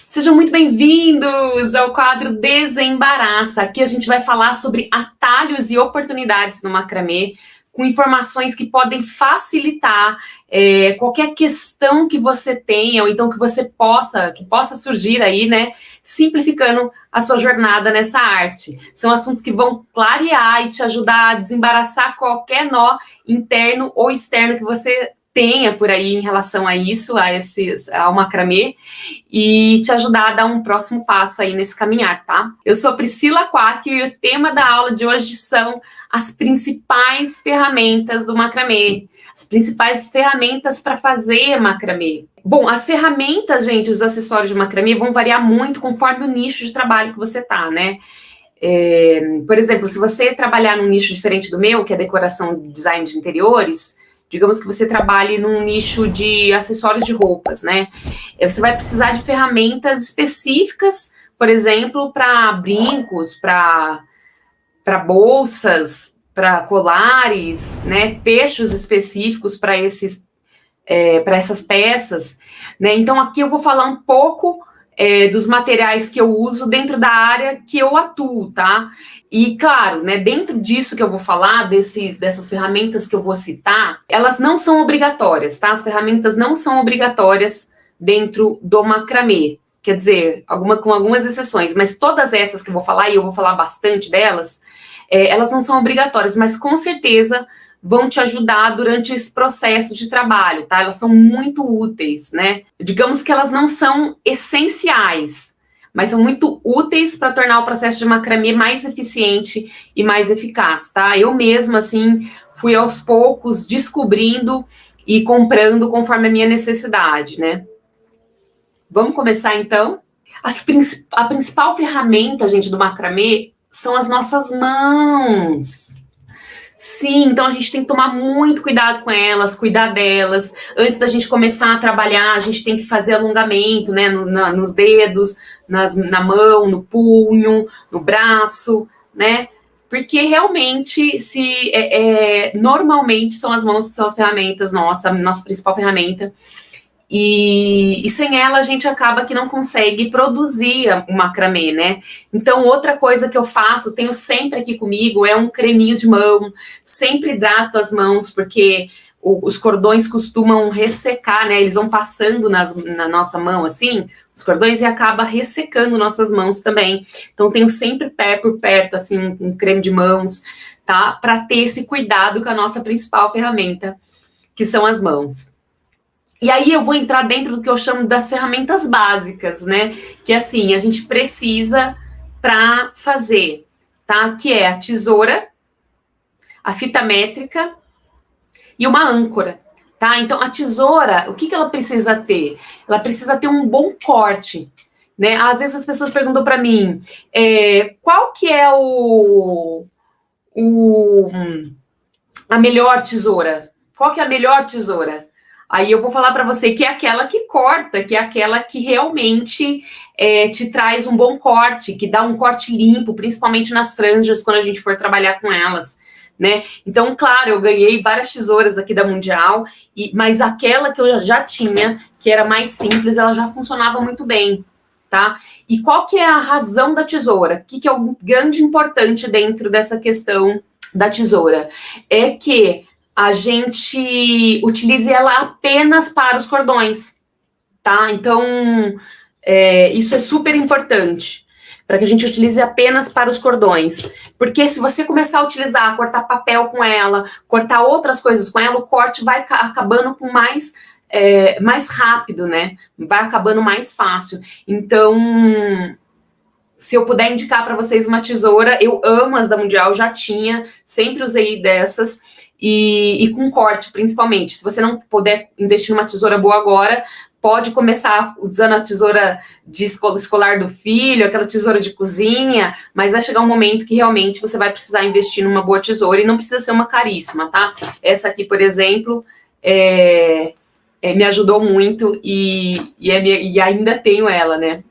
Sejam muito bem-vindos ao quadro Desembaraça. Aqui a gente vai falar sobre atalhos e oportunidades no macramê, com informações que podem facilitar qualquer questão que você tenha, ou então que possa surgir aí, né, simplificando a sua jornada nessa arte. São assuntos que vão clarear e te ajudar a desembaraçar qualquer nó interno ou externo que você tenha por aí em relação a isso, ao macramê, e te ajudar a dar um próximo passo aí nesse caminhar, tá? Eu sou Priscila Quack e o tema da aula de hoje são as principais ferramentas do macramê, as principais ferramentas para fazer macramê. Bom, as ferramentas, gente, os acessórios de macramê vão variar muito conforme o nicho de trabalho que você tá, né? Por exemplo, se você trabalhar num nicho diferente do meu, que é decoração e design de interiores, digamos que você trabalhe num nicho de acessórios de roupas, né? Você vai precisar de ferramentas específicas, por exemplo, para brincos, para bolsas, para colares, né? Fechos específicos para essas peças, né? Então aqui eu vou falar um pouco dos materiais que eu uso dentro da área que eu atuo, tá? E, claro, né, dentro disso que eu vou falar, dessas ferramentas que eu vou citar, elas não são obrigatórias, tá? As ferramentas não são obrigatórias dentro do macramê. Quer dizer, com algumas exceções, mas todas essas que eu vou falar, e eu vou falar bastante delas, elas não são obrigatórias, mas com certeza vão te ajudar durante esse processo de trabalho, tá? Elas são muito úteis, né? Digamos que elas não são essenciais, mas são muito úteis para tornar o processo de macramê mais eficiente e mais eficaz, tá? Eu mesma, assim, fui aos poucos descobrindo e comprando conforme a minha necessidade, né? Vamos começar, então? A principal ferramenta, gente, do macramê são as nossas mãos. Sim, então a gente tem que tomar muito cuidado com elas, cuidar delas. Antes da gente começar a trabalhar, a gente tem que fazer alongamento, né, nos dedos, na mão, no punho, no braço, né? Porque realmente, normalmente são as mãos que são as ferramentas nossa principal ferramenta. E sem ela a gente acaba que não consegue produzir o macramê, né? Então, outra coisa que eu faço, tenho sempre aqui comigo, é um creminho de mão, sempre hidrato as mãos, porque os cordões costumam ressecar, né? Eles vão passando na nossa mão, assim, os cordões, e acaba ressecando nossas mãos também. Então, tenho sempre por perto, assim, um creme de mãos, tá? Para ter esse cuidado com a nossa principal ferramenta, que são as mãos. E aí eu vou entrar dentro do que eu chamo das ferramentas básicas, né? Que assim, a gente precisa para fazer, tá? Que é a tesoura, a fita métrica e uma âncora, tá? Então, a tesoura, o que ela precisa ter? Ela precisa ter um bom corte, né? Às vezes as pessoas perguntam para mim, qual que é a melhor tesoura? Qual que é a melhor tesoura? Aí eu vou falar para você que é aquela que corta, que é aquela que realmente te traz um bom corte, que dá um corte limpo, principalmente nas franjas, quando a gente for trabalhar com elas, né? Então, claro, eu ganhei várias tesouras aqui da Mundial, mas aquela que eu já tinha, que era mais simples, ela já funcionava muito bem, tá? E qual que é a razão da tesoura? O que é o grande importante dentro dessa questão da tesoura? É que a gente utilize ela apenas para os cordões, tá? Então, isso é super importante, para que a gente utilize apenas para os cordões. Porque se você começar a utilizar, cortar papel com ela, cortar outras coisas com ela, o corte vai acabando com mais rápido, né? Vai acabando mais fácil. Então, se eu puder indicar para vocês uma tesoura, eu amo as da Mundial, já tinha, sempre usei dessas, e com corte, principalmente. Se você não puder investir numa tesoura boa agora, pode começar usando a tesoura de escolar do filho, aquela tesoura de cozinha, mas vai chegar um momento que realmente você vai precisar investir numa boa tesoura, e não precisa ser uma caríssima, tá? Essa aqui, por exemplo, me ajudou muito, e ainda tenho ela, né?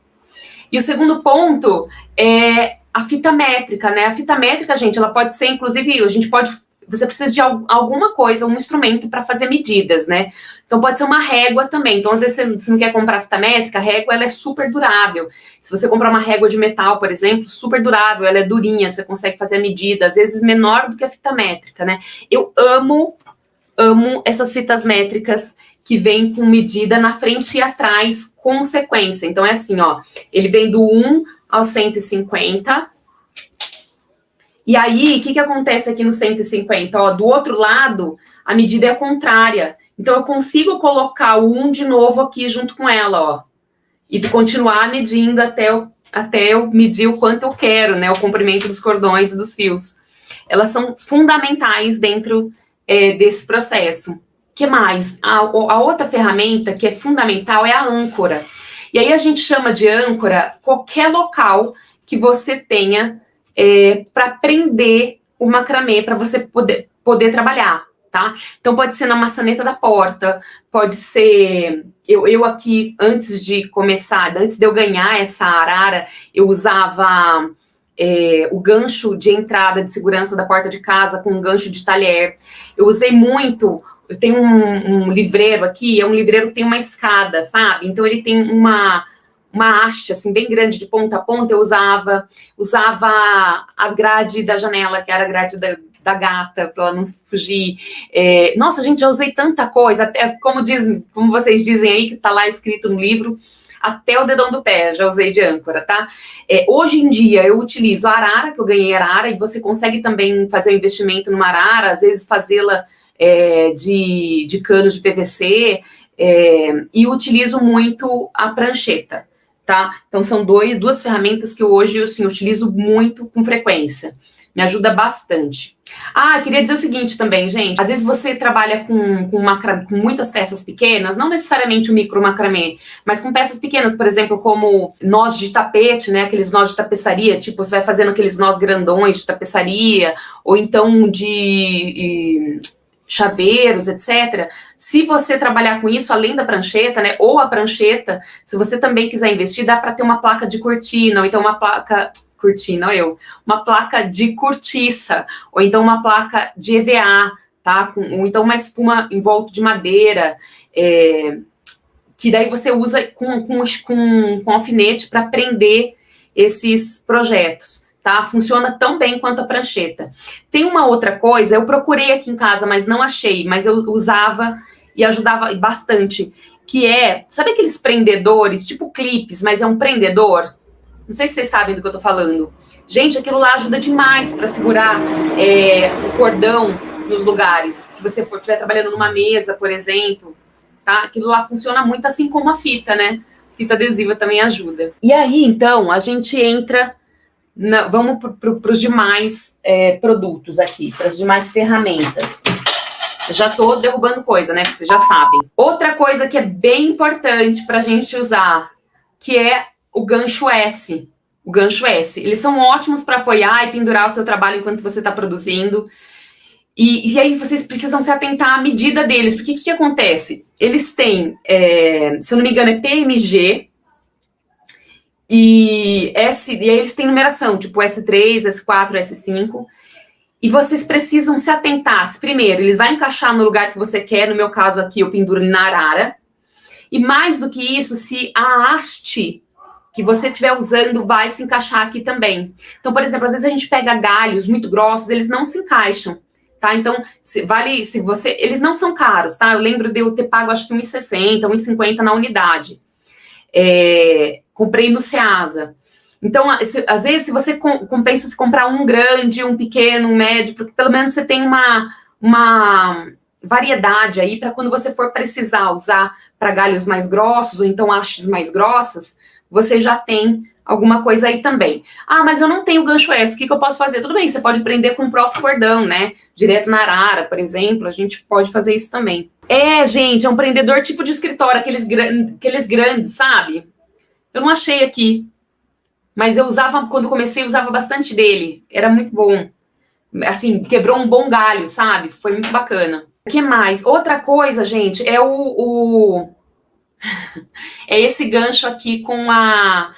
E o segundo ponto é a fita métrica, né? A fita métrica, gente, ela pode ser, inclusive, a gente pode você precisa de alguma coisa, um instrumento para fazer medidas, né? Então pode ser uma régua também. Então às vezes você não quer comprar fita métrica, a régua ela é super durável. Se você comprar uma régua de metal, por exemplo, super durável, ela é durinha, você consegue fazer a medida, às vezes menor do que a fita métrica, né? Eu amo essas fitas métricas que vem com medida na frente e atrás com sequência. Então é assim, ó, ele vem do 1 ao 150. E aí, o que acontece aqui no 150? Ó, do outro lado, a medida é contrária. Então, eu consigo colocar o 1 de novo aqui junto com ela, ó. E continuar medindo até eu medir o quanto eu quero, né? O comprimento dos cordões e dos fios. Elas são fundamentais dentro desse processo. O que mais? A outra ferramenta que é fundamental é a âncora. E aí a gente chama de âncora qualquer local que você tenha para prender o macramê, para você poder trabalhar, tá? Então pode ser na maçaneta da porta, pode ser... Eu aqui, antes de começar, antes de eu ganhar essa arara, eu usava o gancho de entrada de segurança da porta de casa com um gancho de talher. Eu usei muito... Eu tenho um livreiro aqui, é um livreiro que tem uma escada, sabe? Então ele tem uma haste, assim, bem grande, de ponta a ponta. Eu usava a grade da janela, que era a grade da gata, para ela não fugir. Nossa, gente, já usei tanta coisa, até como vocês dizem aí, que tá lá escrito no livro, até o dedão do pé já usei de âncora, tá? Hoje em dia eu utilizo a arara, que eu ganhei arara, e você consegue também fazer um investimento numa arara, às vezes fazê-la de canos de PVC, e utilizo muito a prancheta, tá? Então são duas ferramentas que hoje eu assim, utilizo muito com frequência, me ajuda bastante. Queria dizer o seguinte também, gente, às vezes você trabalha com muitas peças pequenas, não necessariamente o micro macramê, mas com peças pequenas, por exemplo, como nós de tapete, né, aqueles nós de tapeçaria, tipo, você vai fazendo aqueles nós grandões de tapeçaria, ou então de chaveiros, etc. Se você trabalhar com isso, além da prancheta, né, ou a prancheta, se você também quiser investir, dá para ter uma placa de cortina, ou então uma placa... cortina, uma placa de cortiça, ou então uma placa de EVA, tá? Ou então uma espuma em volta de madeira, que daí você usa com alfinete para prender esses projetos, tá? Funciona tão bem quanto a prancheta. Tem uma outra coisa, eu procurei aqui em casa, mas não achei, mas eu usava e ajudava bastante, que sabe aqueles prendedores, tipo clipes, mas é um prendedor? Não sei se vocês sabem do que eu tô falando. Gente, aquilo lá ajuda demais para segurar o cordão nos lugares. Se você estiver trabalhando numa mesa, por exemplo, tá? Aquilo lá funciona muito, assim como a fita, né? Fita adesiva também ajuda. E aí, então, a gente entra... vamos para os demais produtos aqui, para as demais ferramentas. Eu já tô derrubando coisa, né? Que vocês já sabem. Outra coisa que é bem importante para a gente usar, que é o gancho S. O gancho S. Eles são ótimos para apoiar e pendurar o seu trabalho enquanto você está produzindo. E aí vocês precisam se atentar à medida deles, porque o que acontece? Eles têm, se eu não me engano, é PMG e S, e aí eles têm numeração, tipo S3, S4, S5. E vocês precisam se atentar. Primeiro, eles vão encaixar no lugar que você quer. No meu caso aqui, eu penduro ele na arara. E mais do que isso, se a haste que você estiver usando vai se encaixar aqui também. Então, por exemplo, às vezes a gente pega galhos muito grossos, eles não se encaixam, tá? Então, eles não são caros, tá? Eu lembro de eu ter pago, acho que R$1,60, R$1,50 na unidade. Comprei no Ceasa. Então, às vezes, se você compensa se comprar um grande, um pequeno, um médio, porque pelo menos você tem uma variedade aí para quando você for precisar usar para galhos mais grossos, ou então hastes mais grossas, você já tem alguma coisa aí também. Mas eu não tenho gancho S, o que eu posso fazer? Tudo bem, você pode prender com o próprio cordão, né? Direto na arara, por exemplo, a gente pode fazer isso também. Gente, é um prendedor tipo de escritório, aqueles grandes, sabe? Eu não achei aqui, mas eu usava, quando comecei, eu usava bastante dele, era muito bom. Assim, quebrou um bom galho, sabe? Foi muito bacana. O que mais? Outra coisa, gente, é é esse gancho aqui com a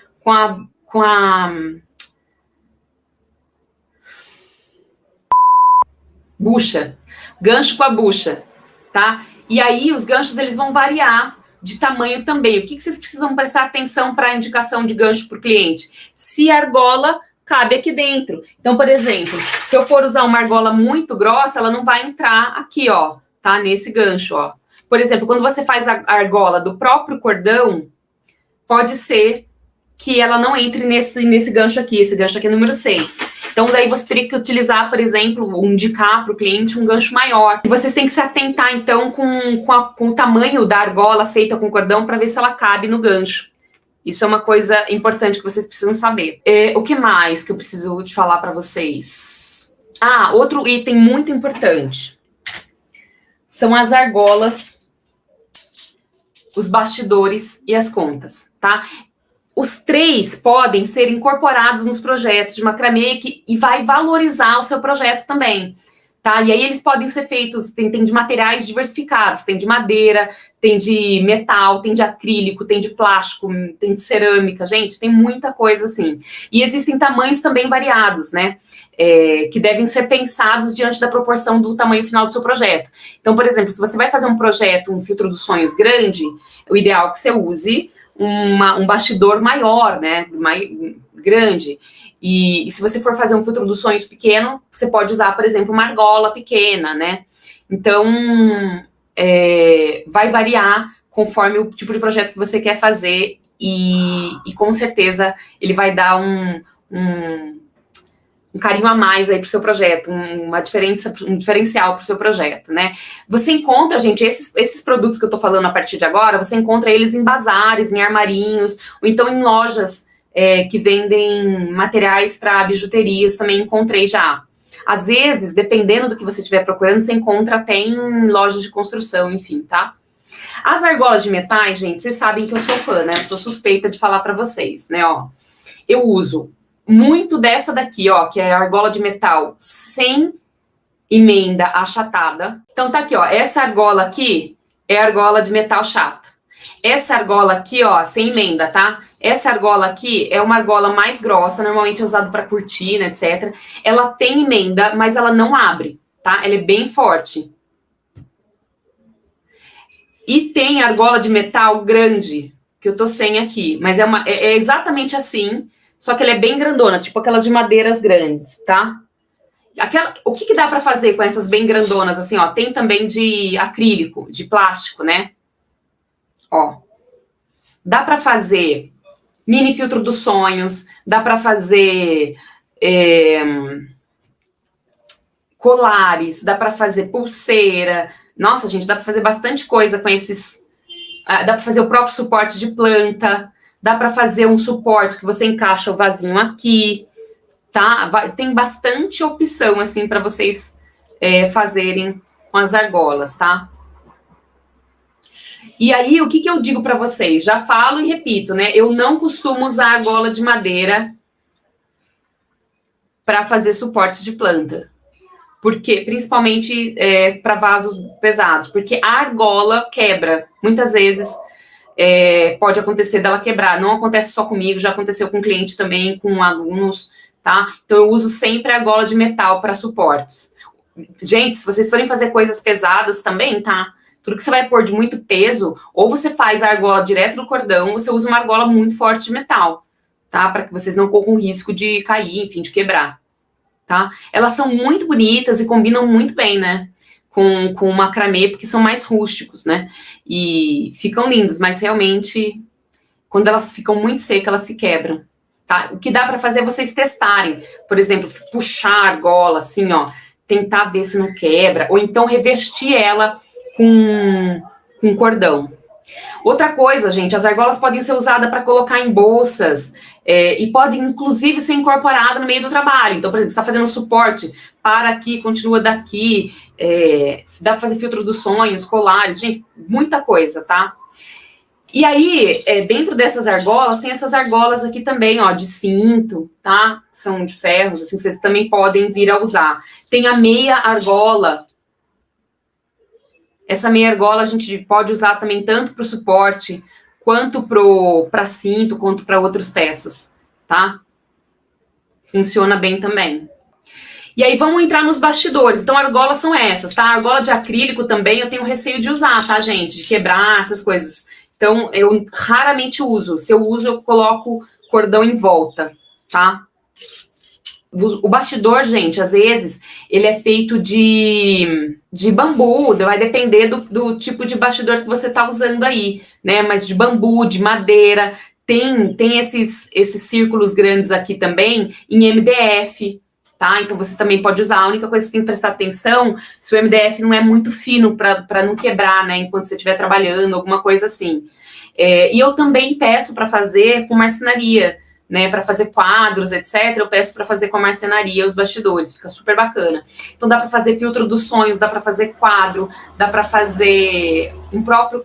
bucha, gancho com a bucha, tá? E aí os ganchos eles vão variar de tamanho também. O que vocês precisam prestar atenção para a indicação de gancho para o cliente? Se a argola cabe aqui dentro. Então, por exemplo, se eu for usar uma argola muito grossa, ela não vai entrar aqui, ó, tá? Nesse gancho, ó. Por exemplo, quando você faz a argola do próprio cordão, pode ser que ela não entre nesse gancho aqui. Esse gancho aqui é número 6. Então, daí você teria que utilizar, por exemplo, indicar para o cliente um gancho maior. E vocês têm que se atentar, então, com o tamanho da argola feita com cordão para ver se ela cabe no gancho. Isso é uma coisa importante que vocês precisam saber. O que mais que eu preciso de falar para vocês? Outro item muito importante. São as argolas, os bastidores e as contas, tá? Os 3 podem ser incorporados nos projetos de macramê e vai valorizar o seu projeto também, tá? E aí eles podem ser feitos, tem de materiais diversificados, tem de madeira, tem de metal, tem de acrílico, tem de plástico, tem de cerâmica, gente, tem muita coisa assim. E existem tamanhos também variados, né? Que devem ser pensados diante da proporção do tamanho final do seu projeto. Então, por exemplo, se você vai fazer um projeto, um filtro dos sonhos grande, o ideal é que você use um bastidor maior, né, grande. E se você for fazer um filtro dos sonhos pequeno, você pode usar, por exemplo, uma argola pequena, né? Então, vai variar conforme o tipo de projeto que você quer fazer e com certeza ele vai dar um carinho a mais aí pro seu projeto, um diferencial pro seu projeto, né? Você encontra, gente, esses produtos que eu tô falando a partir de agora, você encontra eles em bazares, em armarinhos, ou então em lojas que vendem materiais para bijuterias, também encontrei já. Às vezes, dependendo do que você estiver procurando, você encontra até em lojas de construção, enfim, tá? As argolas de metais, gente, vocês sabem que eu sou fã, né? Eu sou suspeita de falar para vocês, né? Ó, eu uso muito dessa daqui, ó, que é a argola de metal sem emenda achatada. Então tá aqui, ó, essa argola aqui é a argola de metal chata. Essa argola aqui, ó, sem emenda, tá? Essa argola aqui é uma argola mais grossa, normalmente é usada para cortina, etc. Ela tem emenda, mas ela não abre, tá? Ela é bem forte. E tem argola de metal grande, que eu tô sem aqui, mas é exatamente assim, só que ela é bem grandona, tipo aquelas de madeiras grandes, tá? O que dá para fazer com essas bem grandonas, assim, ó? Tem também de acrílico, de plástico, né? Ó. Dá para fazer mini filtro dos sonhos, dá para fazer colares, dá para fazer pulseira. Nossa, gente, dá para fazer bastante coisa com esses... Dá para fazer o próprio suporte de planta, dá para fazer um suporte que você encaixa o vasinho aqui, tá? Tem bastante opção, assim, para vocês fazerem com as argolas, tá? E aí, o que eu digo para vocês? Já falo e repito, né? Eu não costumo usar argola de madeira para fazer suporte de planta. Porque, principalmente para vasos pesados, porque a argola quebra. Muitas vezes pode acontecer dela quebrar. Não acontece só comigo, já aconteceu com cliente também, com alunos, tá? Então eu uso sempre a argola de metal para suportes. Gente, se vocês forem fazer coisas pesadas também, tá? Tudo que você vai pôr de muito peso, ou você faz a argola direto do cordão, ou você usa uma argola muito forte de metal, tá? Para que vocês não corram risco de cair, enfim, de quebrar. Tá? Elas são muito bonitas e combinam muito bem, né? Com o macramê, porque são mais rústicos, né? E ficam lindos, mas realmente, quando elas ficam muito secas, elas se quebram, tá? O que dá para fazer é vocês testarem. Por exemplo, puxar a argola, assim, ó, tentar ver se não quebra, ou então revestir ela com cordão. Outra coisa, gente, as argolas podem ser usadas para colocar em bolsas e podem, inclusive, ser incorporadas no meio do trabalho. Então, por exemplo, você está fazendo um suporte, para aqui, continua daqui, dá para fazer filtro dos sonhos, colares, gente, muita coisa, tá? E aí, dentro dessas argolas, tem essas argolas aqui também, ó, de cinto, tá? São de ferros, assim, que vocês também podem vir a usar. Tem a meia argola. Essa meia argola a gente pode usar também tanto para o suporte, quanto para cinto, quanto para outras peças, tá? Funciona bem também. E aí vamos entrar nos bastidores. Então, argolas são essas, tá? Argola de acrílico também eu tenho receio de usar, tá, gente? De quebrar, essas coisas. Então, eu raramente uso. Se eu uso, eu coloco cordão em volta, tá? O bastidor, gente, às vezes, ele é feito de bambu, vai depender do tipo de bastidor que você tá usando aí, né? Mas de bambu, de madeira, tem esses círculos grandes aqui também em MDF, tá? Então você também pode usar. A única coisa que você tem que prestar atenção se o MDF não é muito fino para não quebrar, né? Enquanto você estiver trabalhando, alguma coisa assim. E eu também peço para fazer com marcenaria, né, para fazer quadros, etc. Eu peço para fazer com a marcenaria os bastidores, fica super bacana. Então dá para fazer filtro dos sonhos, dá para fazer quadro, dá para fazer um próprio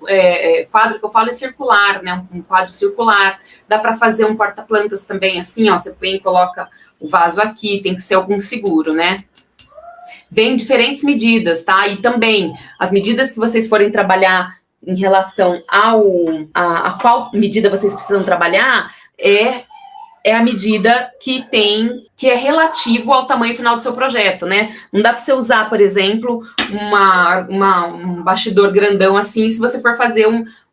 quadro que eu falo é circular, né, um quadro circular. Dá para fazer um porta-plantas também, assim, ó, você põe e coloca o vaso aqui, tem que ser algum seguro, né? Vem diferentes medidas, tá? E também as medidas que vocês forem trabalhar em relação a qual medida vocês precisam trabalhar é a medida que é relativo ao tamanho final do seu projeto, né? Não dá para você usar, por exemplo, um bastidor grandão assim, se você for fazer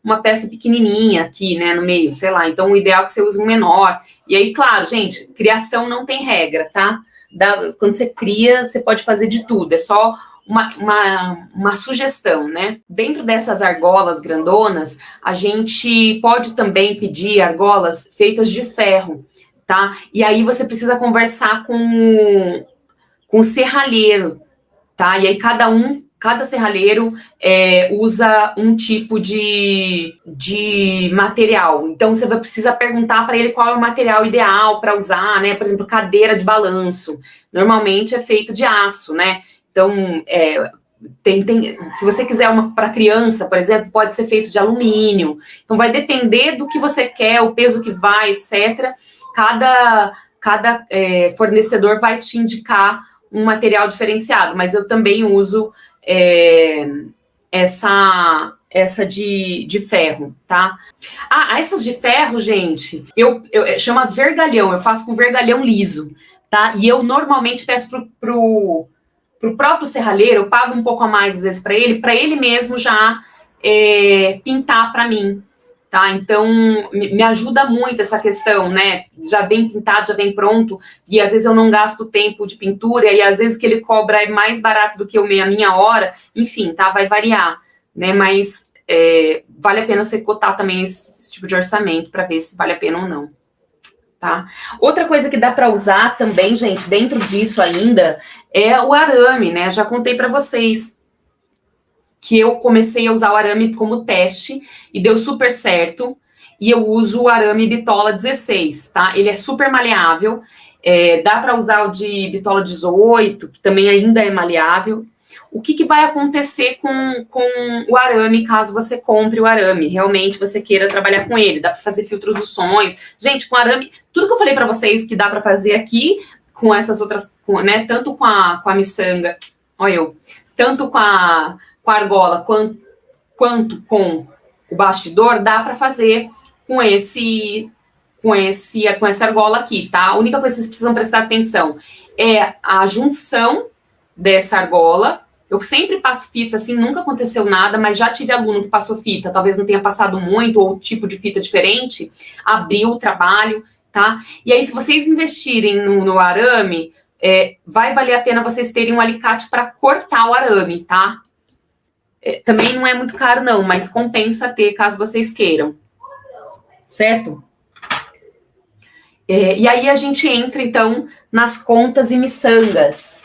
uma peça pequenininha aqui, né, no meio, sei lá. Então, o ideal é que você use um menor. E aí, claro, gente, criação não tem regra, tá? Quando você cria, você pode fazer de tudo, é só uma sugestão, né? Dentro dessas argolas grandonas, a gente pode também pedir argolas feitas de ferro, tá? E aí você precisa conversar com o serralheiro, tá? E aí cada serralheiro usa um tipo de material. Então você vai precisar perguntar para ele qual é o material ideal para usar, né? Por exemplo, cadeira de balanço. Normalmente é feito de aço, né? Então, se você quiser uma para criança, por exemplo, pode ser feito de alumínio. Então, vai depender do que você quer, o peso que vai, etc. Cada fornecedor vai te indicar um material diferenciado, mas eu também uso essa de ferro, tá? Essas de ferro, gente, chama vergalhão, eu faço com vergalhão liso, tá? E eu normalmente peço pro próprio serralheiro, eu pago um pouco a mais às vezes para ele mesmo já pintar para mim, tá? Então me ajuda muito essa questão, né? Já vem pintado, já vem pronto, e às vezes eu não gasto tempo de pintura, e às vezes o que ele cobra é mais barato do que a minha hora, enfim, tá? Vai variar, né? Mas vale a pena você cotar também esse tipo de orçamento para ver se vale a pena ou não. Tá? Outra coisa que dá para usar também, gente, dentro disso ainda, é o arame, né? Já contei para vocês que eu comecei a usar o arame como teste e deu super certo. E eu uso o arame Bitola 16, tá? Ele é super maleável. Dá para usar o de Bitola 18, que também ainda é maleável. O que vai acontecer com o arame, caso você compre o arame, realmente você queira trabalhar com ele? Dá para fazer filtro dos sonhos. Gente, com arame, tudo que eu falei para vocês que dá para fazer aqui, com essas outras, né, tanto com a miçanga, tanto com a argola, quanto com o bastidor, dá para fazer com essa argola aqui, tá? A única coisa que vocês precisam prestar atenção é a junção dessa argola. Eu sempre passo fita, assim, nunca aconteceu nada, mas já tive aluno que passou fita, talvez não tenha passado muito, ou tipo de fita diferente, abriu o trabalho, tá? E aí, se vocês investirem no arame, vai valer a pena vocês terem um alicate para cortar o arame, tá? Também não é muito caro, não, mas compensa ter, caso vocês queiram. Certo? E aí a gente entra, então, nas contas e miçangas.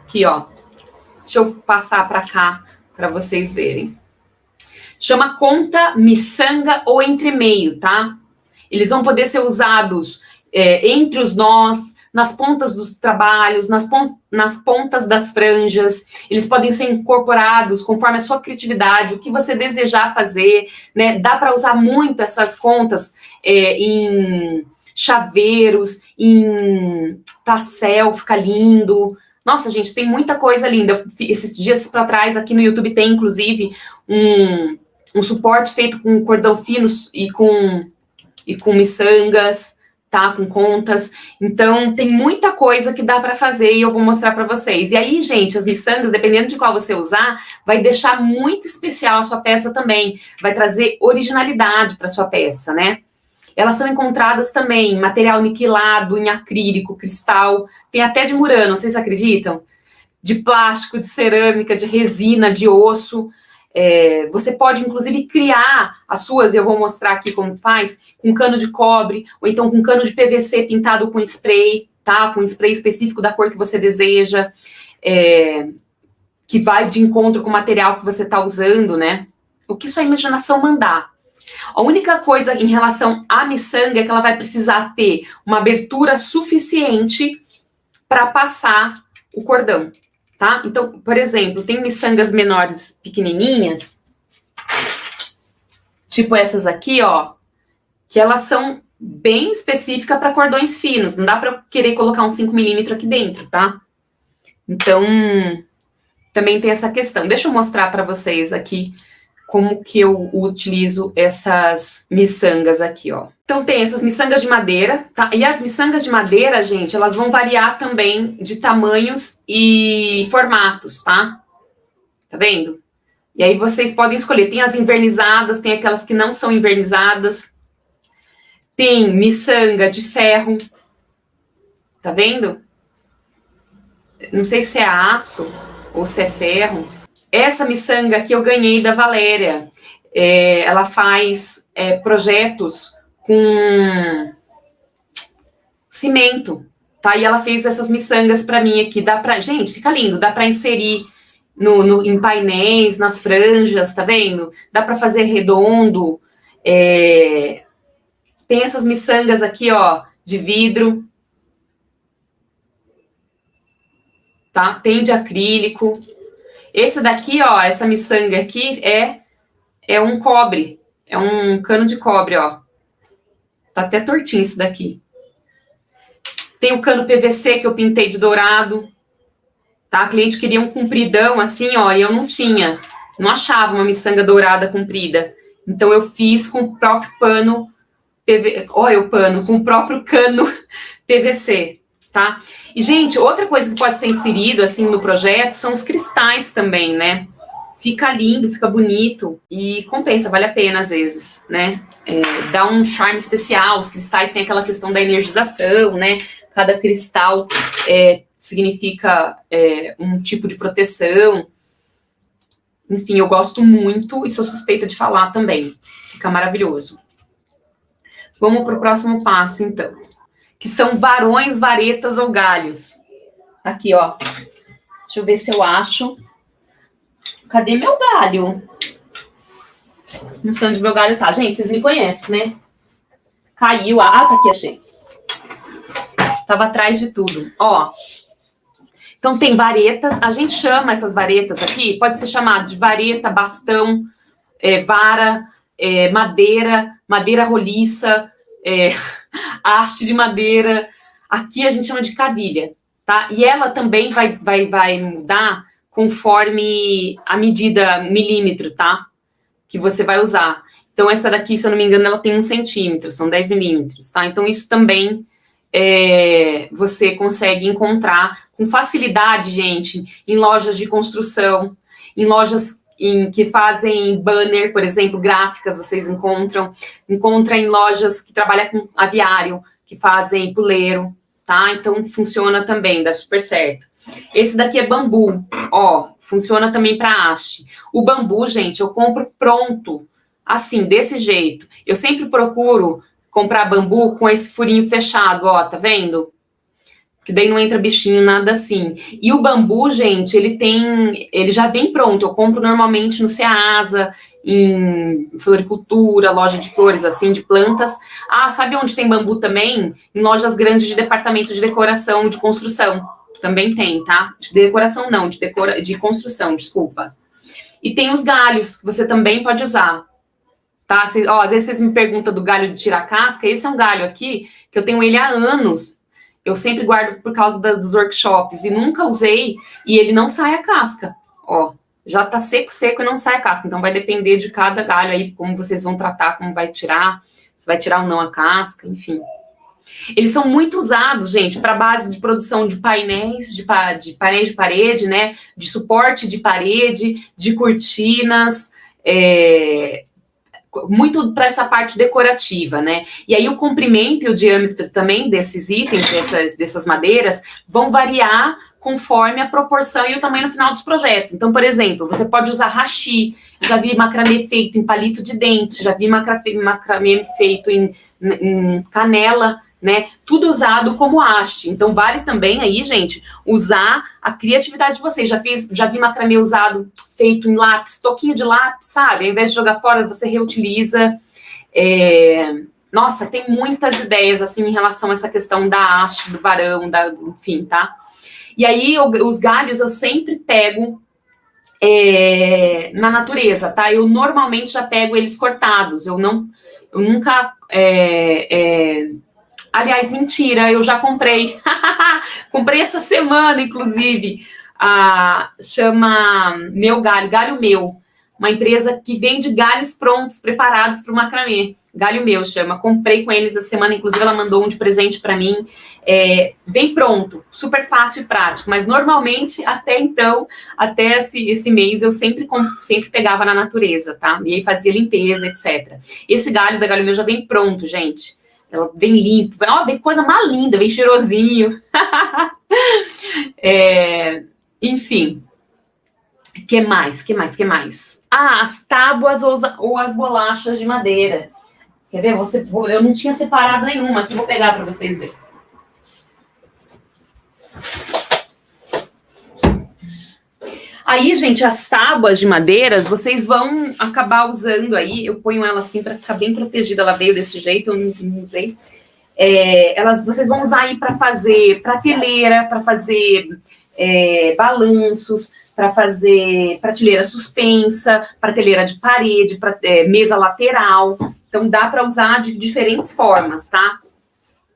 Aqui, ó. Deixa eu passar para cá para vocês verem. Chama conta, miçanga ou entremeio, tá? Eles vão poder ser usados entre os nós, nas pontas dos trabalhos, nas pontas das franjas. Eles podem ser incorporados conforme a sua criatividade, o que você desejar fazer, né? Dá para usar muito essas contas em chaveiros, em tassel, fica lindo. Nossa, gente, tem muita coisa linda. Esses dias para trás, aqui no YouTube, tem, inclusive, um suporte feito com cordão fino e com miçangas, tá? Com contas. Então, tem muita coisa que dá para fazer e eu vou mostrar para vocês. E aí, gente, as miçangas, dependendo de qual você usar, vai deixar muito especial a sua peça também. Vai trazer originalidade para sua peça, né? Elas são encontradas também em material niquelado, em acrílico, cristal, tem até de murano, vocês acreditam? De plástico, de cerâmica, de resina, de osso. Você pode, inclusive, criar as suas, e eu vou mostrar aqui como faz, com cano de cobre, ou então com cano de PVC pintado com spray, tá? Com spray específico da cor que você deseja, que vai de encontro com o material que você está usando, né? O que sua imaginação mandar. A única coisa em relação à miçanga é que ela vai precisar ter uma abertura suficiente para passar o cordão, tá? Então, por exemplo, tem miçangas menores, pequenininhas, tipo essas aqui, ó, que elas são bem específicas para cordões finos. Não dá para querer colocar um 5 milímetros aqui dentro, tá? Então, também tem essa questão. Deixa eu mostrar para vocês aqui como que eu utilizo essas miçangas aqui, ó. Então, tem essas miçangas de madeira, tá? E as miçangas de madeira, gente, elas vão variar também de tamanhos e formatos, tá? Tá vendo? E aí vocês podem escolher. Tem as invernizadas, tem aquelas que não são invernizadas. Tem miçanga de ferro. Tá vendo? Não sei se é aço ou se é ferro. Essa miçanga aqui eu ganhei da Valéria. Ela faz projetos com cimento, tá? E ela fez essas miçangas para mim aqui. Gente, fica lindo. Dá para inserir em painéis, nas franjas, tá vendo? Dá para fazer redondo. Tem essas miçangas aqui, ó, de vidro. Tá? Tem de acrílico. Esse daqui, ó, essa miçanga aqui é um cobre. É um cano de cobre, ó. Tá até tortinho esse daqui. Tem o cano PVC que eu pintei de dourado. Tá? A cliente queria um compridão assim, ó, e eu não tinha. Não achava uma miçanga dourada comprida. Então eu fiz com o próprio pano com o próprio cano PVC, tá? E, gente, outra coisa que pode ser inserido, assim, no projeto são os cristais também, né? Fica lindo, fica bonito e compensa, vale a pena às vezes, né? Dá um charme especial, os cristais têm aquela questão da energização, né? Cada cristal significa um tipo de proteção. Enfim, eu gosto muito e sou suspeita de falar também. Fica maravilhoso. Vamos para o próximo passo, então. Que são varões, varetas ou galhos. Aqui, ó. Deixa eu ver se eu acho. Cadê meu galho? Não sei onde meu galho tá. Gente, vocês me conhecem, né? Caiu. Tá aqui, achei. Tava atrás de tudo. Ó. Então, tem varetas. A gente chama essas varetas aqui, pode ser chamado de vareta, bastão, vara, madeira roliça, haste de madeira. Aqui a gente chama de cavilha, tá? E ela também vai mudar conforme a medida milímetro, tá? Que você vai usar. Então, essa daqui, se eu não me engano, ela tem 1 centímetro, são 10 milímetros, tá? Então, isso também você consegue encontrar com facilidade, gente, em lojas de construção, em lojas que fazem banner, por exemplo, gráficas, vocês encontra em lojas que trabalham com aviário, que fazem puleiro, tá? Então, funciona também, dá super certo. Esse daqui é bambu, ó, funciona também para haste. O bambu, gente, eu compro pronto, assim, desse jeito. Eu sempre procuro comprar bambu com esse furinho fechado, ó, tá vendo? Que daí não entra bichinho, nada assim. E o bambu, gente, ele já vem pronto. Eu compro normalmente no Ceasa, em floricultura, loja de flores, assim, de plantas. Sabe onde tem bambu também? Em lojas grandes de departamento de decoração, de construção. Também tem, tá? De decoração não, de construção, desculpa. E tem os galhos, que você também pode usar. Tá? Às vezes vocês me perguntam do galho de tirar casca. Esse é um galho aqui, que eu tenho ele há anos. Eu sempre guardo por causa dos workshops e nunca usei e ele não sai a casca. Ó, já tá seco e não sai a casca. Então vai depender de cada galho aí, como vocês vão tratar, como vai tirar, se vai tirar ou não a casca, enfim. Eles são muito usados, gente, para base de produção de painéis, de painéis de parede, né? De suporte de parede, de cortinas, muito para essa parte decorativa, né? E aí o comprimento e o diâmetro também desses itens, dessas madeiras, vão variar conforme a proporção e o tamanho no final dos projetos. Então, por exemplo, você pode usar hashi, já vi macramê feito em palito de dente, já vi macramê feito em canela, né? Tudo usado como haste. Então, vale também aí, gente, usar a criatividade de vocês. Já vi macramê usado, feito em lápis, toquinho de lápis, sabe? Ao invés de jogar fora, você reutiliza. Nossa, tem muitas ideias, assim, em relação a essa questão da haste, do varão, enfim, tá? E aí, os galhos eu sempre pego na natureza, tá? Eu normalmente já pego eles cortados. Eu nunca... Aliás, mentira, eu já comprei. Comprei essa semana, inclusive. Chama Meu Galho, Galho Meu. Uma empresa que vende galhos prontos, preparados para o macramê. Galho Meu chama. Comprei com eles essa semana, inclusive ela mandou um de presente para mim. Vem pronto, super fácil e prático. Mas normalmente, até então, até esse mês, eu sempre pegava na natureza, tá? E aí fazia limpeza, etc. Esse galho da Galho Meu já vem pronto, gente. Ela vem limpo, vem coisa mais linda, vem cheirosinho. Enfim. Que mais? As tábuas ou as bolachas de madeira. Quer ver? Eu não tinha separado nenhuma. Aqui vou pegar para vocês verem. Aí, gente, as tábuas de madeiras, vocês vão acabar usando aí. Eu ponho ela assim para ficar bem protegida. Ela veio desse jeito, eu não usei. Vocês vão usar aí para fazer prateleira, para fazer balanços, para fazer prateleira suspensa, prateleira de parede, mesa lateral. Então, dá para usar de diferentes formas, tá?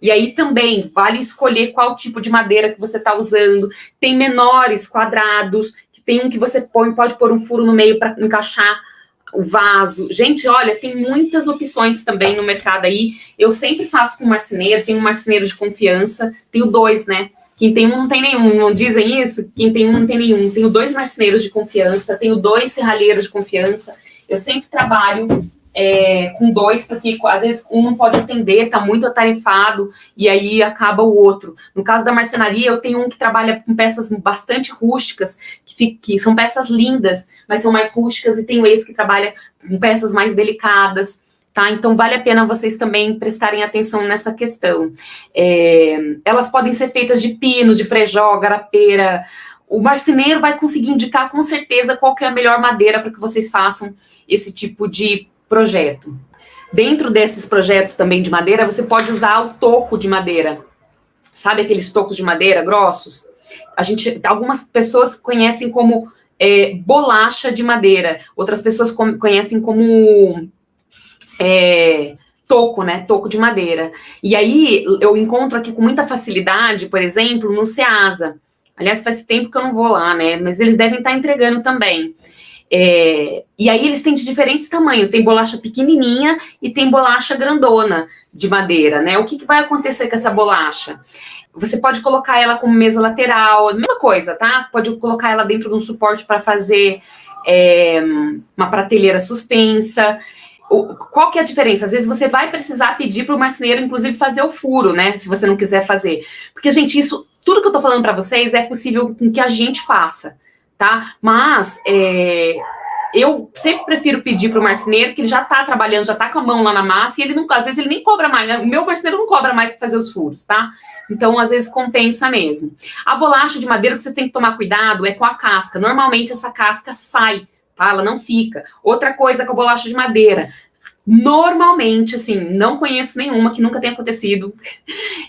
E aí também vale escolher qual tipo de madeira que você está usando. Tem menores, quadrados, tem um que você pode pôr um furo no meio para encaixar o vaso. Gente, olha, tem muitas opções também no mercado aí. Eu sempre faço com marceneiro, tenho um marceneiro de confiança, tenho 2, né? Quem tem um não tem nenhum, não dizem isso? Quem tem um não tem nenhum. Tenho 2 marceneiros de confiança, tenho 2 serralheiros de confiança. Eu sempre trabalho com 2, porque às vezes um não pode atender, tá muito atarefado, e aí acaba o outro. No caso da marcenaria, eu tenho um que trabalha com peças bastante rústicas, que são peças lindas, mas são mais rústicas, e tenho esse que trabalha com peças mais delicadas. Tá? Então, vale a pena vocês também prestarem atenção nessa questão. Elas podem ser feitas de pino, de frejó, garapeira. O marceneiro vai conseguir indicar com certeza qual que é a melhor madeira para que vocês façam esse tipo de projeto. Dentro desses projetos também de madeira, você pode usar o toco de madeira. Sabe aqueles tocos de madeira grossos? Algumas pessoas conhecem como bolacha de madeira. Outras pessoas conhecem como... toco, né? Toco de madeira. E aí, eu encontro aqui com muita facilidade, por exemplo, no Ceasa. Aliás, faz tempo que eu não vou lá, né? Mas eles devem estar entregando também. E aí, eles têm de diferentes tamanhos. Tem bolacha pequenininha e tem bolacha grandona de madeira, né? O que vai acontecer com essa bolacha? Você pode colocar ela como mesa lateral, mesma coisa, tá? Pode colocar ela dentro de um suporte para fazer uma prateleira suspensa. Qual que é a diferença? Às vezes você vai precisar pedir para o marceneiro, inclusive, fazer o furo, né? Se você não quiser fazer. Porque, gente, tudo que eu tô falando para vocês é possível que a gente faça, tá? Mas eu sempre prefiro pedir para o marceneiro, que ele já tá trabalhando, já tá com a mão lá na massa, e às vezes ele nem cobra mais, né? O meu marceneiro não cobra mais para fazer os furos, tá? Então, às vezes, compensa mesmo. A bolacha de madeira, que você tem que tomar cuidado é com a casca. Normalmente, essa casca sai, tá? Ela não fica. Outra coisa com a bolacha de madeira, normalmente, assim, não conheço nenhuma que nunca tenha acontecido,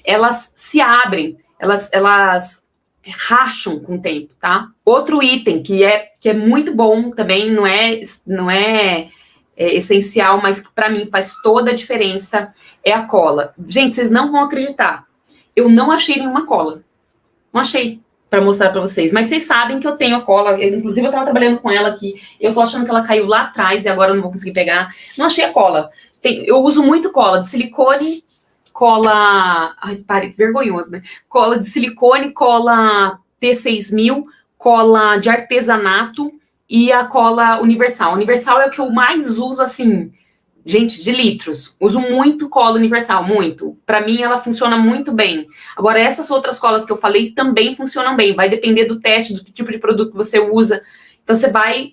elas se abrem, elas racham com o tempo, tá? Outro item que é muito bom também, não é essencial, mas para mim faz toda a diferença, é a cola. Gente, vocês não vão acreditar, eu não achei nenhuma cola, não achei para mostrar para vocês, mas vocês sabem que eu tenho a cola, inclusive eu estava trabalhando com ela aqui, eu tô achando que ela caiu lá atrás e agora eu não vou conseguir pegar, não achei a cola. Eu uso muito cola de silicone cola... Ai, pare, vergonhoso, né? Cola de silicone, cola T6000, cola de artesanato e a cola universal. Universal é o que eu mais uso, assim, gente, de litros. Uso muito cola universal, muito. Para mim, ela funciona muito bem. Agora, essas outras colas que eu falei também funcionam bem. Vai depender do teste, do que tipo de produto que você usa. Então, você vai,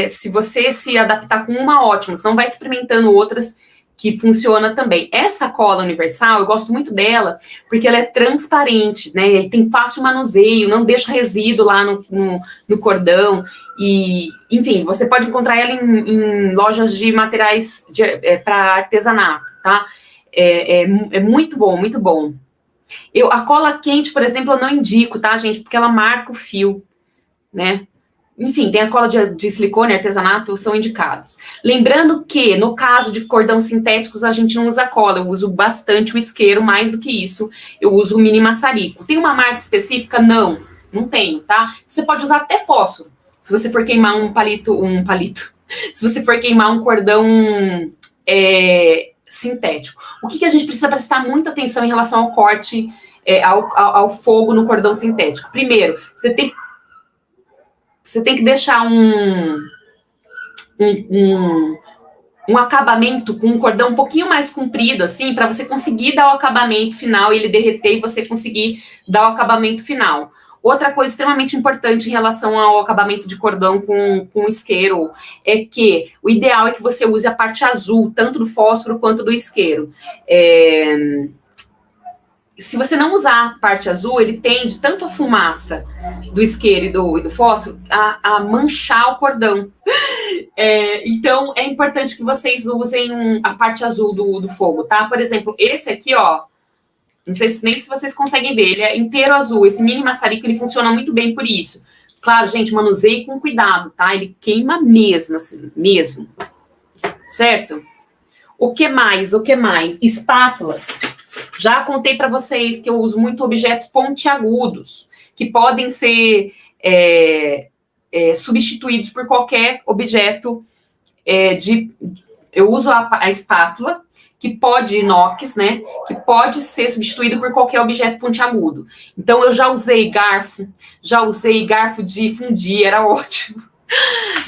se você se adaptar com uma, ótima. Senão, vai experimentando outras que funciona também. Essa cola universal, eu gosto muito dela, porque ela é transparente, né? E tem fácil manuseio, não deixa resíduo lá no cordão. E, enfim, você pode encontrar ela em lojas de materiais para artesanato, tá? É muito bom, muito bom. A cola quente, por exemplo, eu não indico, tá, gente? Porque ela marca o fio, né? Enfim, tem a cola de silicone, artesanato, são indicados. Lembrando que, no caso de cordão sintéticos, a gente não usa cola, eu uso bastante o isqueiro, mais do que isso, eu uso o mini maçarico. Tem uma marca específica? Não tenho, tá? Você pode usar até fósforo, se você for queimar um palito, se você for queimar um cordão sintético. O que a gente precisa prestar muita atenção em relação ao corte, ao fogo no cordão sintético? Primeiro, você tem que deixar um acabamento com um cordão um pouquinho mais comprido, assim, para você conseguir dar o acabamento final e ele derreter e você conseguir dar o acabamento final. Outra coisa extremamente importante em relação ao acabamento de cordão com isqueiro é que o ideal é que você use a parte azul, tanto do fósforo quanto do isqueiro. Se você não usar a parte azul, ele tende tanto a fumaça do isqueiro e do fósforo a manchar o cordão. Então, é importante que vocês usem a parte azul do fogo, tá? Por exemplo, esse aqui, ó, não sei nem se vocês conseguem ver, ele é inteiro azul. Esse mini maçarico, ele funciona muito bem por isso. Claro, gente, manuseie com cuidado, tá? Ele queima mesmo, assim, mesmo. Certo? O que mais? Espátulas. Já contei para vocês que eu uso muito objetos pontiagudos, que podem ser substituídos por qualquer objeto eu uso a espátula, que pode inox, né? Que pode ser substituído por qualquer objeto pontiagudo. Então, eu já usei garfo de fundir, era ótimo.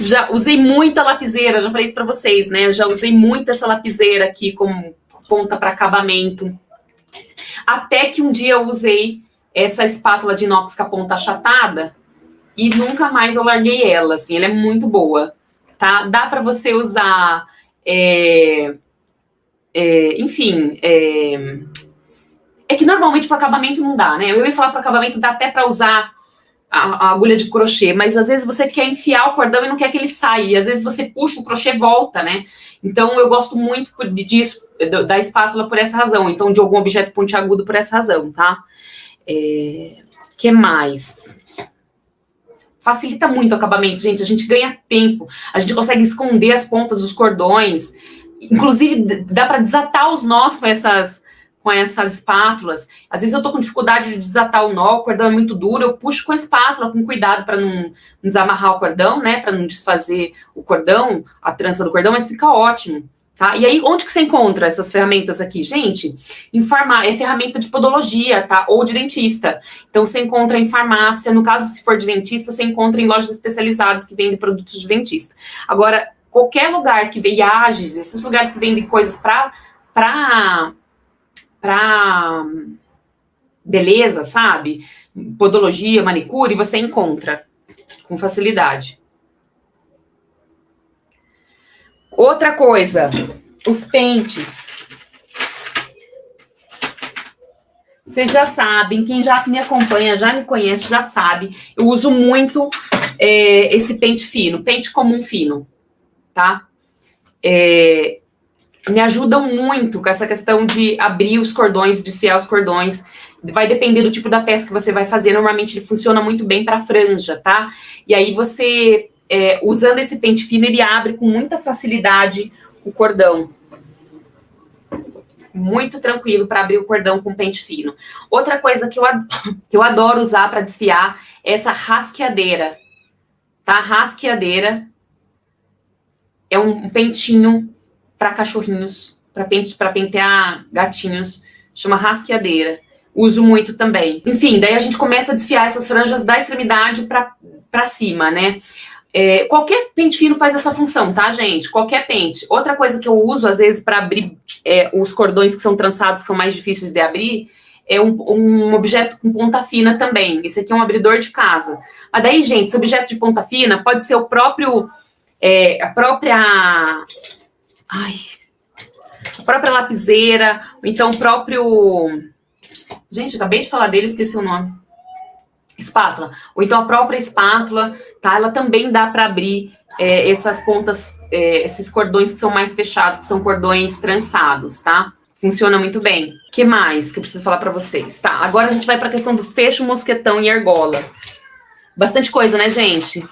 Já usei muita lapiseira, já falei isso para vocês, né? Já usei muito essa lapiseira aqui como ponta para acabamento. Até que um dia eu usei essa espátula de inox com a ponta achatada e nunca mais eu larguei ela, assim, ela é muito boa, tá? Dá para você usar, enfim, é que normalmente para acabamento não dá, né? Eu ia falar para acabamento dá até para usar a agulha de crochê, mas às vezes você quer enfiar o cordão e não quer que ele saia, e às vezes você puxa o crochê e volta, né? Então eu gosto muito disso, da espátula por essa razão, então de algum objeto pontiagudo por essa razão, tá? Que mais? Facilita muito o acabamento, gente, a gente ganha tempo, a gente consegue esconder as pontas dos cordões, inclusive dá para desatar os nós com essas espátulas. Às vezes eu tô com dificuldade de desatar o nó, o cordão é muito duro, eu puxo com a espátula, com cuidado para não desamarrar o cordão, né, para não desfazer o cordão, a trança do cordão, mas fica ótimo, tá? E aí, onde que você encontra essas ferramentas aqui? Gente, é ferramenta de podologia, tá? Ou de dentista. Então, você encontra em farmácia, no caso, se for de dentista, você encontra em lojas especializadas que vendem produtos de dentista. Agora, qualquer lugar que vende Ages, esses lugares que vendem coisas para beleza, sabe? Podologia, manicure, você encontra com facilidade. Outra coisa, os pentes. Vocês já sabem, quem já me acompanha, já me conhece, já sabe. Eu uso muito esse pente fino, pente comum fino, tá? Me ajudam muito com essa questão de abrir os cordões, desfiar os cordões. Vai depender do tipo da peça que você vai fazer. Normalmente ele funciona muito bem para franja, tá? E aí você, usando esse pente fino, ele abre com muita facilidade o cordão. Muito tranquilo para abrir o cordão com pente fino. Outra coisa que eu adoro usar para desfiar é essa rasqueadeira, tá? Rasqueadeira é um pentinho para cachorrinhos, para pentear gatinhos. chama rasqueadeira. Uso muito também. Enfim, daí a gente começa a desfiar essas franjas da extremidade pra cima, né? Qualquer pente fino faz essa função, tá, gente? Qualquer pente. Outra coisa que eu uso, às vezes, para abrir os cordões que são trançados, que são mais difíceis de abrir, é um objeto com ponta fina também. Esse aqui é um abridor de casa. Mas daí, gente, esse objeto de ponta fina pode ser o próprio... a própria lapiseira, ou então o próprio... Gente, acabei de falar dele, esqueci o nome. Espátula. Ou então a própria espátula, tá? Ela também dá para abrir essas pontas, esses cordões que são mais fechados, que são cordões trançados, tá? Funciona muito bem. O que mais que eu preciso falar para vocês? Tá, agora a gente vai para a questão do fecho, mosquetão e argola. Bastante coisa, né, gente?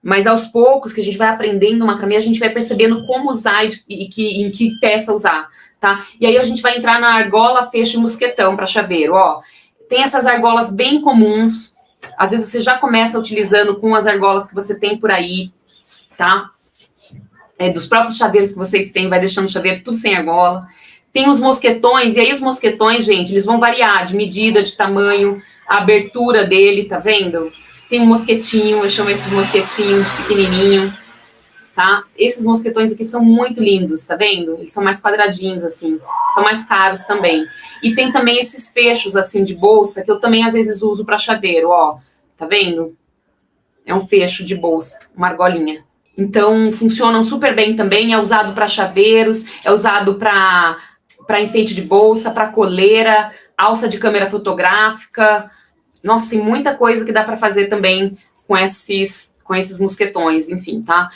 Mas aos poucos que a gente vai aprendendo macramê, a gente vai percebendo como usar e em que peça usar, tá? E aí a gente vai entrar na argola, fecho e mosquetão para chaveiro, ó. Tem essas argolas bem comuns. Às vezes você já começa utilizando com as argolas que você tem por aí, tá? Dos próprios chaveiros que vocês têm, vai deixando o chaveiro tudo sem argola. Tem os mosquetões, e aí os mosquetões, gente, eles vão variar de medida, de tamanho, a abertura dele, tá vendo? Tem um mosquetinho, eu chamo esse de mosquetinho, de pequenininho, tá? Esses mosquetões aqui são muito lindos, tá vendo? Eles são mais quadradinhos, assim, são mais caros também. E tem também esses fechos, assim, de bolsa, que eu também, às vezes, uso para chaveiro, ó. Tá vendo? É um fecho de bolsa, uma argolinha. Então, funcionam super bem também, é usado para chaveiros, é usado para enfeite de bolsa, para coleira, alça de câmera fotográfica. Nossa, tem muita coisa que dá para fazer também com esses mosquetões, enfim, tá?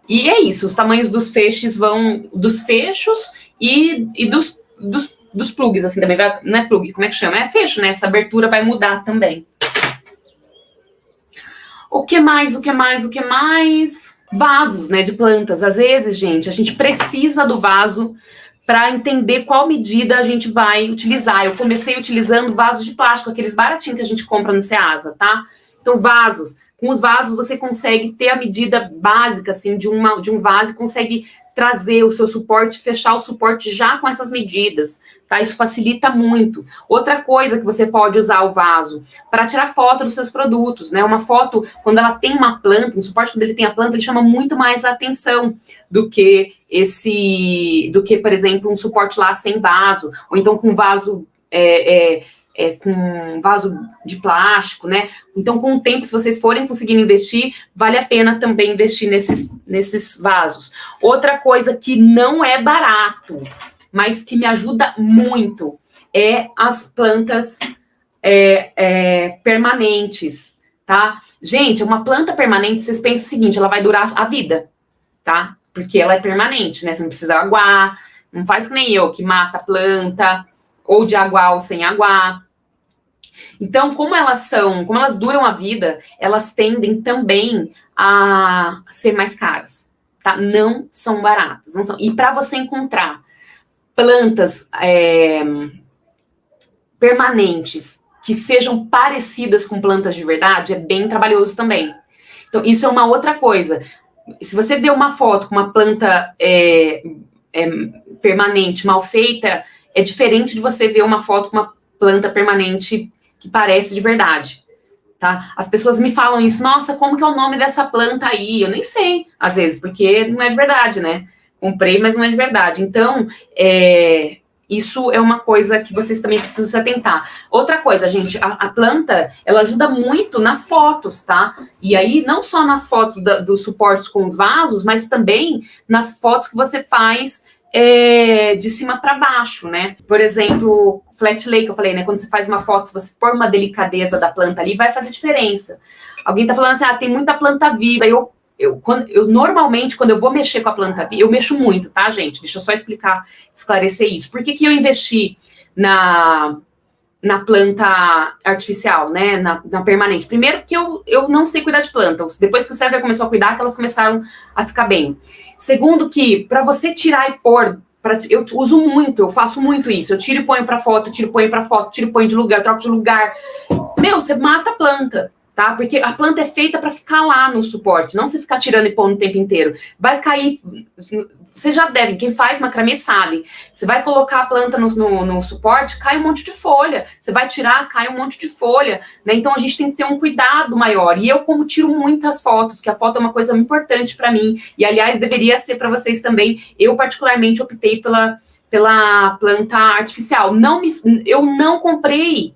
E é isso, os tamanhos dos feixes vão dos fechos e dos plugs, assim, também. Não é plug, como é que chama? É fecho, né? Essa abertura vai mudar também. O que mais? Vasos, né, de plantas. Às vezes, gente, a gente precisa do vaso para entender qual medida a gente vai utilizar. Eu comecei utilizando vasos de plástico, aqueles baratinhos que a gente compra no Ceasa, tá? Então, vasos. Com os vasos, você consegue ter a medida básica, assim, de um vaso e consegue trazer o seu suporte, fechar o suporte já com essas medidas, tá? Isso facilita muito. Outra coisa que você pode usar o vaso para tirar foto dos seus produtos, né? Uma foto, quando ela tem uma planta, um suporte, quando ele tem a planta, ele chama muito mais a atenção do que por exemplo, um suporte lá sem vaso, ou então com vaso com vaso de plástico, né? Então, com o tempo, se vocês forem conseguindo investir, vale a pena também investir nesses vasos. Outra coisa que não é barato, mas que me ajuda muito, é as plantas permanentes, tá? Gente, uma planta permanente, vocês pensam o seguinte, ela vai durar a vida, tá? Porque ela é permanente, né? Você não precisa aguar, não faz que nem eu, que mata a planta, ou de aguar ou sem aguar. Então, como elas duram a vida, elas tendem também a ser mais caras, tá? Não são baratas, não são. E para você encontrar plantas permanentes que sejam parecidas com plantas de verdade, é bem trabalhoso também. Então, isso é uma outra coisa. Se você vê uma foto com uma planta permanente mal feita, é diferente de você ver uma foto com uma planta permanente que parece de verdade, tá? As pessoas me falam isso, nossa, como que é o nome dessa planta aí? Eu nem sei, às vezes, porque não é de verdade, né? Comprei, mas não é de verdade. Então, isso é uma coisa que vocês também precisam se atentar. Outra coisa, gente, a planta, ela ajuda muito nas fotos, tá? E aí, não só nas fotos dos suportes com os vasos, mas também nas fotos que você faz de cima para baixo, né? Por exemplo, flat lay, que eu falei, né? Quando você faz uma foto, se você pôr uma delicadeza da planta ali, vai fazer diferença. Alguém tá falando assim, tem muita planta viva. Eu normalmente, quando eu vou mexer com a planta viva, eu mexo muito, tá, gente? Deixa eu só esclarecer isso. Por que eu investi na planta artificial, né? Na permanente? Primeiro, porque eu não sei cuidar de planta. Depois que o César começou a cuidar, que elas começaram a ficar bem. Segundo, que para você tirar e pôr, eu uso muito, eu faço muito isso. Eu tiro e ponho para foto, tiro e ponho para foto, tiro e ponho de lugar, troco de lugar. Meu, você mata a planta, tá? Porque a planta é feita para ficar lá no suporte, não você ficar tirando e pondo o tempo inteiro. Vai cair, vocês já devem, quem faz macramê sabe. Você vai colocar a planta no suporte, cai um monte de folha. Você vai tirar, cai um monte de folha. Né? Então a gente tem que ter um cuidado maior. E eu, como tiro muitas fotos, que a foto é uma coisa importante para mim, e aliás, deveria ser para vocês também, eu particularmente optei pela planta artificial. Eu não comprei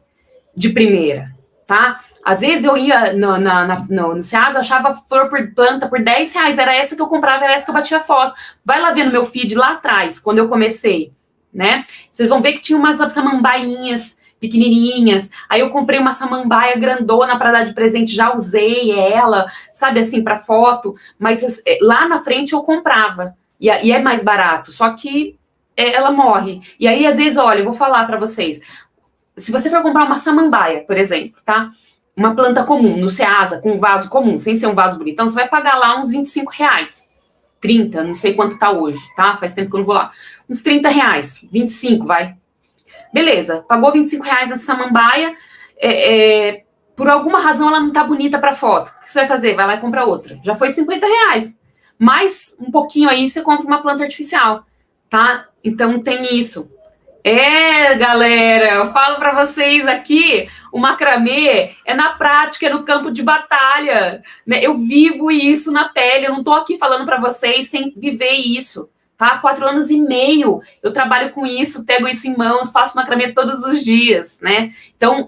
de primeira, tá? Às vezes eu ia no Ceasa, achava flor por planta por R$10, era essa que eu comprava, era essa que eu batia foto. Vai lá ver no meu feed lá atrás, quando eu comecei, né? Vocês vão ver que tinha umas samambainhas pequenininhas, aí eu comprei uma samambaia grandona para dar de presente, já usei ela, sabe assim, para foto, mas lá na frente eu comprava, e é mais barato, só que ela morre. E aí, às vezes, olha, eu vou falar para vocês, se você for comprar uma samambaia, por exemplo, tá? Uma planta comum, no Ceasa, com um vaso comum, sem ser um vaso bonitão, você vai pagar lá uns R$25. 30, não sei quanto tá hoje, tá? Faz tempo que eu não vou lá. Uns R$30, 25, vai. Beleza, pagou R$25 nessa samambaia, por alguma razão ela não tá bonita pra foto. O que você vai fazer? Vai lá e compra outra. Já foi R$50. Mais um pouquinho aí, você compra uma planta artificial, tá? Então tem isso. Galera, eu falo para vocês aqui, o macramê é na prática, é no campo de batalha, né? Eu vivo isso na pele, eu não tô aqui falando para vocês sem viver isso, tá? 4 anos e meio eu trabalho com isso, pego isso em mãos, faço macramê todos os dias, né? Então,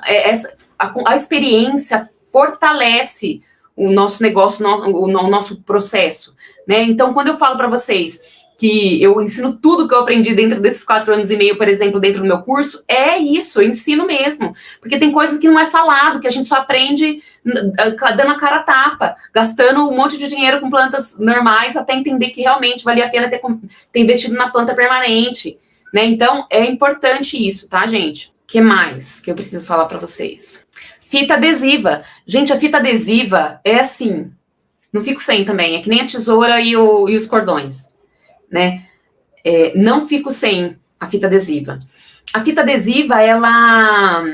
a experiência fortalece o nosso negócio, o nosso processo, né? Então, quando eu falo para vocês que eu ensino tudo que eu aprendi dentro desses 4 anos e meio, por exemplo, dentro do meu curso, é isso, eu ensino mesmo. Porque tem coisas que não é falado, que a gente só aprende dando a cara a tapa, gastando um monte de dinheiro com plantas normais, até entender que realmente valia a pena ter investido na planta permanente, né? Então, é importante isso, tá, gente? O que mais que eu preciso falar para vocês? Fita adesiva. Gente, a fita adesiva é assim, não fico sem também, é que nem a tesoura e os cordões. Né? Não fico sem a fita adesiva. A fita adesiva, ela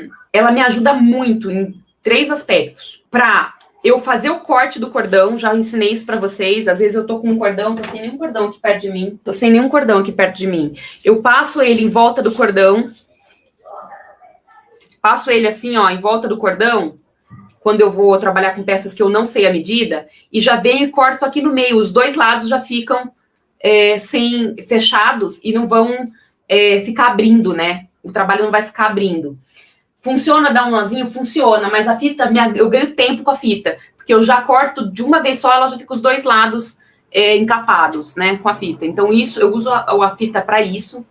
me ajuda muito em 3 aspectos. Para eu fazer o corte do cordão, já ensinei isso para vocês. Às vezes eu tô com um cordão, tô sem nenhum cordão aqui perto de mim. Eu passo ele em volta do cordão, passo ele assim, ó, em volta do cordão, quando eu vou trabalhar com peças que eu não sei a medida, e já venho e corto aqui no meio. Os 2 lados já ficam sem fechados e não vão ficar abrindo, né? O trabalho não vai ficar abrindo. Funciona dar um nozinho? Funciona, mas a fita, eu ganho tempo com a fita, porque eu já corto de uma vez só, ela já fica os 2 lados encapados, né, com a fita. Então, isso, eu uso a fita para isso.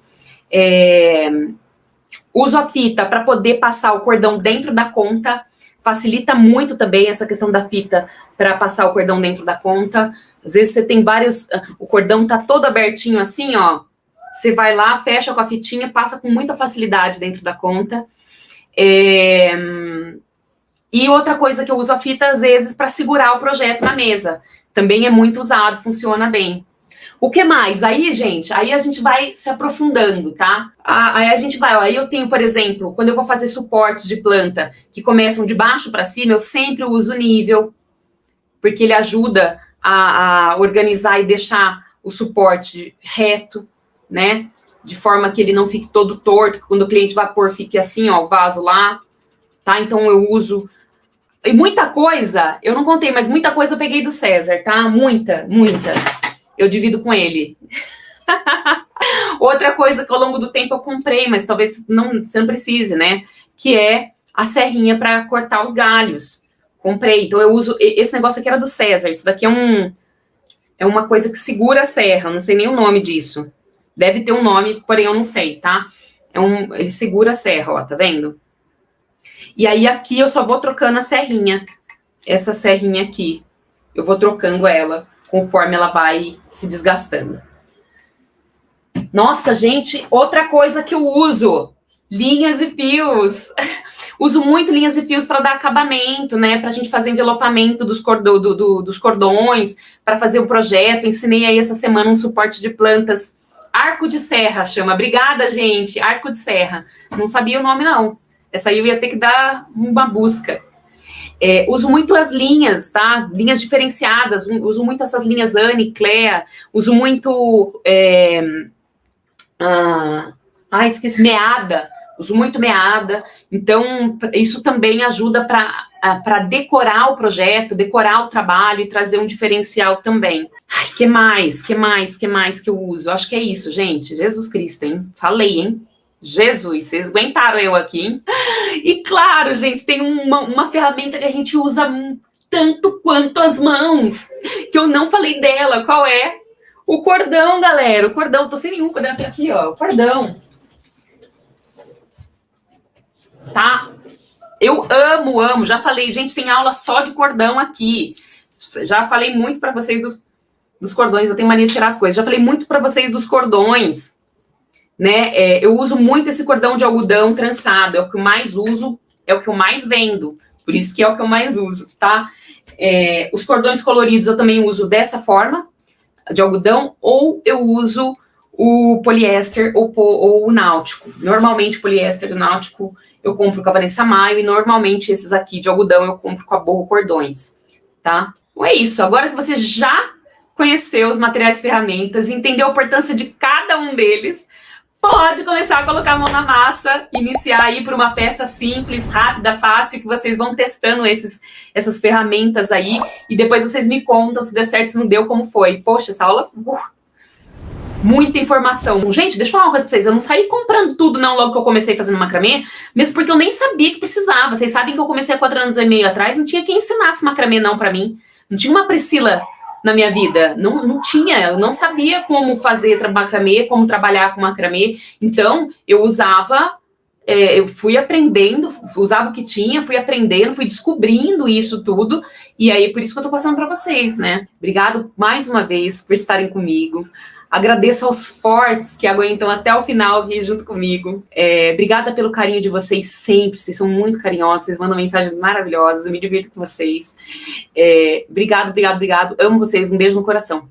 Uso a fita para poder passar o cordão dentro da conta, facilita muito também essa questão da fita para passar o cordão dentro da conta. Às vezes você tem vários, o cordão tá todo abertinho assim, ó, você vai lá, fecha com a fitinha, passa com muita facilidade dentro da conta. E outra coisa que eu uso a fita, às vezes, para segurar o projeto na mesa. Também é muito usado, funciona bem. O que mais? Aí, gente, aí a gente vai se aprofundando, tá? Aí a gente vai, ó, aí eu tenho, por exemplo, quando eu vou fazer suportes de planta que começam de baixo para cima, eu sempre uso o nível, porque ele ajuda a organizar e deixar o suporte reto, né? De forma que ele não fique todo torto, que quando o cliente vai pôr, fique assim, ó, o vaso lá, tá? Então eu uso. E muita coisa, eu não contei, mas muita coisa eu peguei do César, tá? Muita. Eu divido com ele. Outra coisa que ao longo do tempo eu comprei, mas talvez você não precise, né? Que é a serrinha para cortar os galhos. Comprei, então eu uso, esse negócio aqui era do César, isso daqui é uma coisa que segura a serra, não sei nem o nome disso. Deve ter um nome, porém eu não sei, tá? Ele segura a serra, ó, tá vendo? E aí aqui eu só vou trocando a serrinha, essa serrinha aqui. Eu vou trocando ela conforme ela vai se desgastando. Nossa, gente, outra coisa que eu uso, linhas e fios. Uso muito linhas e fios para dar acabamento, né? Para a gente fazer envelopamento dos cordões, para fazer o projeto. Ensinei aí essa semana um suporte de plantas. Arco de serra chama. Obrigada, gente. Arco de serra. Não sabia o nome, não. Essa aí eu ia ter que dar uma busca. Uso muito as linhas, tá? Linhas diferenciadas, uso muito essas linhas Anne, Clea, uso muito... esqueci, meada. Uso muito meada. Então, isso também ajuda para decorar o projeto, decorar o trabalho e trazer um diferencial também. Ai, que mais que eu uso? Acho que é isso, gente. Jesus Cristo, hein? Falei, hein? Jesus, vocês aguentaram eu aqui, hein? E claro, gente, tem uma ferramenta que a gente usa tanto quanto as mãos, que eu não falei dela. Qual é? O cordão, galera. O cordão, tô sem nenhum cordão aqui, ó. O cordão. Tá? Eu amo. Já falei, gente, tem aula só de cordão aqui. Já falei muito para vocês dos cordões. Eu tenho mania de tirar as coisas. Já falei muito para vocês dos cordões, né? Eu uso muito esse cordão de algodão trançado. É o que eu mais uso, é o que eu mais vendo. Por isso que é o que eu mais uso, tá? Os cordões coloridos eu também uso dessa forma, de algodão, ou eu uso o poliéster ou o náutico. Normalmente o poliéster e o náutico eu compro com a Vanessa Maio, e normalmente esses aqui de algodão eu compro com a Borro Cordões, tá? Então é isso. Agora que você já conheceu os materiais e ferramentas, entendeu a importância de cada um deles, pode começar a colocar a mão na massa, iniciar aí por uma peça simples, rápida, fácil, que vocês vão testando essas ferramentas aí, e depois vocês me contam se deu certo, se não deu, como foi. Poxa, essa aula... muita informação. Gente, deixa eu falar uma coisa pra vocês. Eu não saí comprando tudo, não, logo que eu comecei fazendo macramê, mesmo porque eu nem sabia que precisava. Vocês sabem que eu comecei há 4 anos e meio atrás, não tinha quem ensinasse macramê, não, pra mim. Não tinha uma Priscila na minha vida. Não tinha. Eu não sabia como fazer macramê, como trabalhar com macramê. Então, eu usava... eu fui aprendendo, usava o que tinha, fui aprendendo, fui descobrindo isso tudo, e aí por isso que eu tô passando para vocês, né? Obrigado mais uma vez por estarem comigo. Agradeço aos fortes que aguentam até o final aqui junto comigo. Obrigada pelo carinho de vocês sempre, vocês são muito carinhosos, vocês mandam mensagens maravilhosas, eu me divirto com vocês. Obrigado. Amo vocês, um beijo no coração.